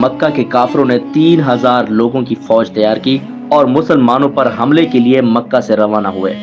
مکہ کے کافروں نے 3000 لوگوں کی فوج تیار کی اور مسلمانوں پر حملے کے لیے مکہ سے روانہ ہوئے۔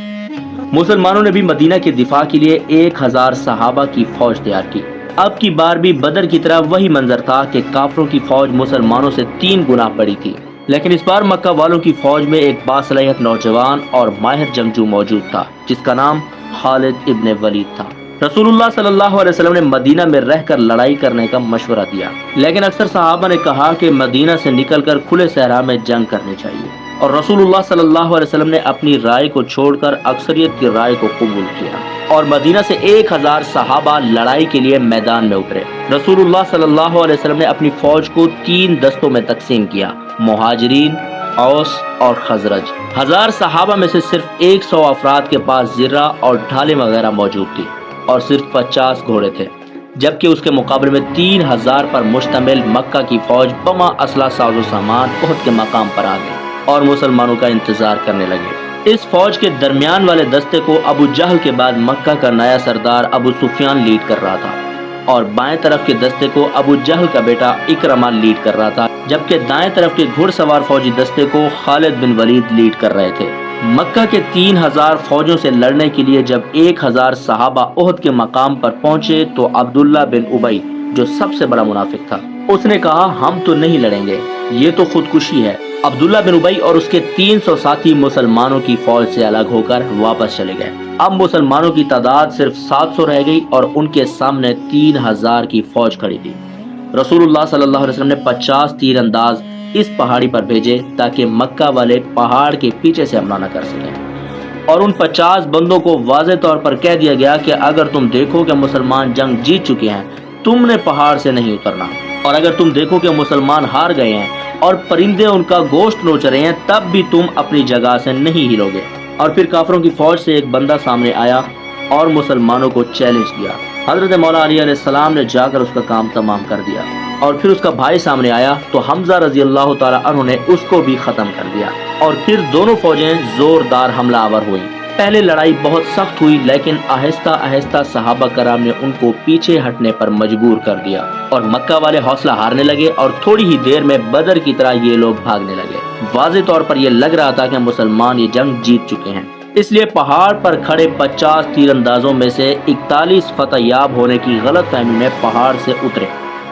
مسلمانوں نے بھی مدینہ کے دفاع کے لیے 1000 صحابہ کی فوج تیار کی۔ اب کی بار بھی بدر کی طرح وہی منظر تھا کہ کافروں کی فوج مسلمانوں سے 3 گنا بڑی تھی، لیکن اس بار مکہ والوں کی فوج میں ایک باصلاحیت نوجوان اور ماہر جنگجو موجود تھا جس کا نام خالد ابن ولید تھا۔ رسول اللہ صلی اللہ علیہ وسلم نے مدینہ میں رہ کر لڑائی کرنے کا مشورہ دیا، لیکن اکثر صحابہ نے کہا کہ مدینہ سے نکل کر کھلے صحرا میں جنگ کرنی چاہیے، اور رسول اللہ صلی اللہ علیہ وسلم نے اپنی رائے کو چھوڑ کر اکثریت کی رائے کو قبول کیا اور مدینہ سے 1000 صحابہ لڑائی کے لیے میدان میں اترے۔ رسول اللہ صلی اللہ علیہ وسلم نے اپنی فوج کو 3 دستوں میں تقسیم کیا، مہاجرین، اوس اور خزرج۔ 1000 صحابہ میں سے صرف 100 افراد کے پاس زرہ اور ڈھالیں وغیرہ موجود تھی اور صرف 50 گھوڑے تھے، جبکہ اس کے مقابلے میں 3000 پر مشتمل مکہ کی فوج بما اسلحہ ساز و سامان احد کے مقام پر آ گئی اور مسلمانوں کا انتظار کرنے لگے۔ اس فوج کے درمیان والے دستے کو ابو جہل کے بعد مکہ کا نیا سردار ابو سفیان لیڈ کر رہا تھا، اور بائیں طرف کے دستے کو ابو جہل کا بیٹا اکرمہ لیڈ کر رہا تھا، جبکہ دائیں طرف کے گھڑ سوار فوجی دستے کو خالد بن ولید لیڈ کر رہے تھے۔ مکہ کے 3000 فوجوں سے لڑنے کے لیے جب 1000 صحابہ احد کے مقام پر پہنچے تو عبداللہ بن ابی، جو سب سے بڑا منافق تھا، اس نے کہا ہم تو نہیں لڑیں گے، یہ تو خودکشی ہے۔ عبداللہ بن ابی اور اس کے 300 ساتھی مسلمانوں کی فوج سے الگ ہو کر واپس چلے گئے۔ اب مسلمانوں کی تعداد صرف 700 رہ گئی اور ان کے سامنے 3000 کی فوج کھڑی تھی۔ رسول اللہ صلی اللہ علیہ وسلم نے 50 تیر انداز اس پہاڑی پر بھیجے تاکہ مکہ والے پہاڑ کے پیچھے سے حملہ نہ کر سکیں، اور ان 50 بندوں کو واضح طور پر کہہ دیا گیا کہ اگر تم دیکھو کہ مسلمان جنگ جیت چکے ہیں تم نے پہاڑ سے نہیں اترنا، اور اگر تم دیکھو کہ مسلمان ہار گئے ہیں اور پرندے ان کا گوشت نوچ رہے ہیں تب بھی تم اپنی جگہ سے نہیں ہلو گے۔ اور پھر کافروں کی فوج سے ایک بندہ سامنے آیا اور مسلمانوں کو چیلنج کیا۔ حضرت مولا علی علیہ السلام نے جا کر اس کا کام تمام کر دیا، اور پھر اس کا بھائی سامنے آیا تو حمزہ رضی اللہ تعالی عنہ نے اس کو بھی ختم کر دیا، اور پھر دونوں فوجیں زوردار حملہ آور ہوئیں۔ پہلے لڑائی بہت سخت ہوئی، لیکن آہستہ آہستہ صحابہ کرام نے ان کو پیچھے ہٹنے پر مجبور کر دیا، اور مکہ والے حوصلہ ہارنے لگے اور تھوڑی ہی دیر میں بدر کی طرح یہ لوگ بھاگنے لگے۔ واضح طور پر یہ لگ رہا تھا کہ مسلمان یہ جنگ جیت چکے ہیں، اس لیے پہاڑ پر کھڑے 50 تیر اندازوں میں سے 41 فتح یاب ہونے کی غلط فہمی میں پہاڑ سے اترے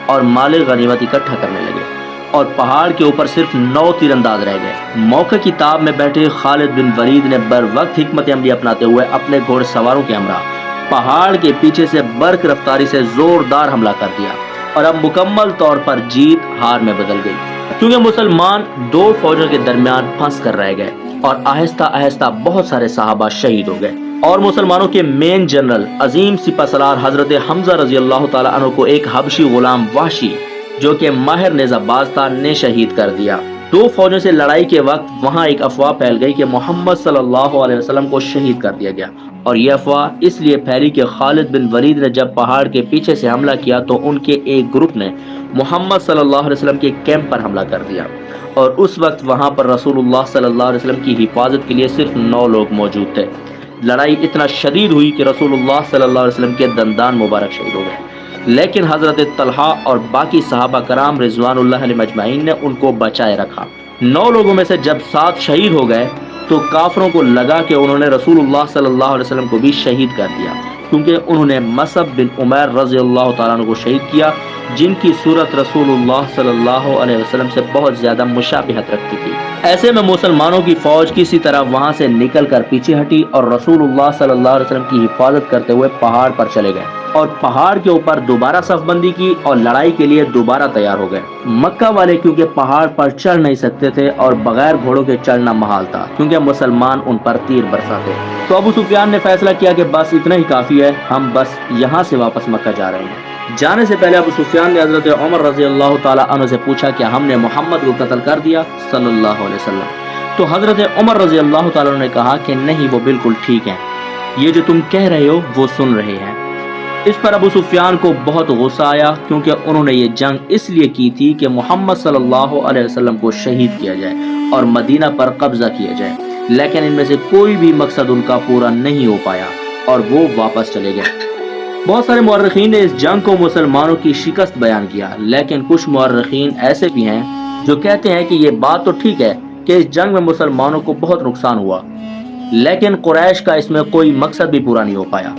اور مال غنیمت اکٹھا کرنے لگے، اور پہاڑ کے اوپر صرف 9 تیر انداز رہ گئے۔ موقع کی تاب میں بیٹھے خالد بن ولید نے بر وقت حکمت عملی اپناتے ہوئے اپنے گھوڑ سواروں کے ہمراہ پہاڑ کے پیچھے سے برق رفتاری سے زوردار حملہ کر دیا، اور اب مکمل طور پر جیت ہار میں بدل گئی، کیونکہ مسلمان 2 فوجوں کے درمیان پھنس کر رہ گئے اور آہستہ آہستہ بہت سارے صحابہ شہید ہو گئے، اور مسلمانوں کے مین جنرل عظیم سپہ سالار حضرت حمزہ رضی اللہ تعالی عنہ کو ایک حبشی غلام وحشی جو کہ ماہر نیزہ باز تھا نے شہید کر دیا۔ 2 فوجوں سے لڑائی کے وقت وہاں ایک افواہ پھیل گئی کہ محمد صلی اللہ علیہ وسلم کو شہید کر دیا گیا، اور یہ افواہ اس لیے پھیلی کہ خالد بن ولید نے جب پہاڑ کے پیچھے سے حملہ کیا تو ان کے ایک گروپ نے محمد صلی اللہ علیہ وسلم کے کیمپ پر حملہ کر دیا، اور اس وقت وہاں پر رسول اللہ صلی اللہ علیہ وسلم کی حفاظت کے لیے صرف 9 لوگ موجود تھے۔ لڑائی اتنا شدید ہوئی کہ رسول اللہ صلی اللہ علیہ وسلم کے دندان مبارک شہید ہو گئے، لیکن حضرت طلحہ اور باقی صحابہ کرام رضوان اللہ علیہم اجمعین نے ان کو بچائے رکھا۔ 9 لوگوں میں سے جب 7 شہید ہو گئے تو کافروں کو لگا کہ انہوں نے رسول اللہ صلی اللہ علیہ وسلم کو بھی شہید کر دیا، کیونکہ انہوں نے مصعب بن عمیر رضی اللہ تعالیٰ عنہ کو شہید کیا، جن کی صورت رسول اللہ صلی اللہ علیہ وسلم سے بہت زیادہ مشابہت رکھتی تھی۔ ایسے میں مسلمانوں کی فوج کسی طرح وہاں سے نکل کر پیچھے ہٹی اور رسول اللہ صلی اللہ علیہ وسلم کی حفاظت کرتے ہوئے پہاڑ پر چلے گئے، اور پہاڑ کے اوپر دوبارہ صف بندی کی اور لڑائی کے لیے دوبارہ تیار ہو گئے۔ مکہ والے کیونکہ پہاڑ پر چڑھ نہیں سکتے تھے اور بغیر گھوڑوں کے چڑھنا محال تھا، کیونکہ مسلمان ان پر تیر برساتے، تو ابو سفیان نے فیصلہ کیا کہ بس اتنا ہی کافی ہے، ہم بس یہاں سے واپس مکہ جا رہے ہیں۔ جانے سے پہلے ابو سفیان نے حضرت عمر رضی اللہ تعالی عنہ سے پوچھا کہ ہم نے محمد کو قتل کر دیا صلی اللہ علیہ وسلم؟ تو حضرت عمر رضی اللہ تعالی عنہ نے کہا کہ نہیں، وہ بالکل ٹھیک ہیں، یہ جو تم کہہ رہے ہو وہ سن رہے ہیں۔ اس پر ابو سفیان کو بہت غصہ آیا، کیونکہ انہوں نے یہ جنگ اس لیے کی تھی کہ محمد صلی اللہ علیہ وسلم کو شہید کیا جائے اور مدینہ پر قبضہ کیا جائے، لیکن ان میں سے کوئی بھی مقصد ان کا پورا نہیں ہو پایا اور وہ واپس چلے گئے۔ بہت سارے مورخین نے اس جنگ کو مسلمانوں کی شکست بیان کیا، لیکن کچھ مورخین ایسے بھی ہیں جو کہتے ہیں کہ یہ بات تو ٹھیک ہے کہ اس جنگ میں مسلمانوں کو بہت نقصان ہوا، لیکن قریش کا اس میں کوئی مقصد بھی پورا نہیں ہو پایا۔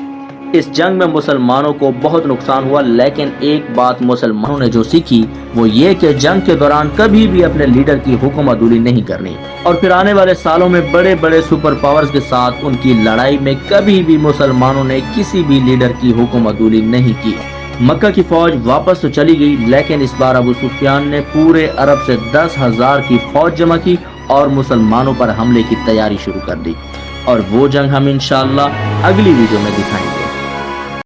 اس جنگ میں مسلمانوں کو بہت نقصان ہوا، لیکن ایک بات مسلمانوں نے جو سیکھی وہ یہ کہ جنگ کے دوران کبھی بھی اپنے لیڈر کی حکم عدولی نہیں کرنی، اور پھر آنے والے سالوں میں بڑے بڑے سپر پاورز کے ساتھ ان کی لڑائی میں کبھی بھی مسلمانوں نے کسی بھی لیڈر کی حکم عدولی نہیں کی۔ مکہ کی فوج واپس تو چلی گئی، لیکن اس بار ابو سفیان نے پورے عرب سے 10,000 کی فوج جمع کی اور مسلمانوں پر حملے کی تیاری شروع کر دی، اور وہ جنگ ہم انشاءاللہ اگلی ویڈیو میں دکھائیں گے۔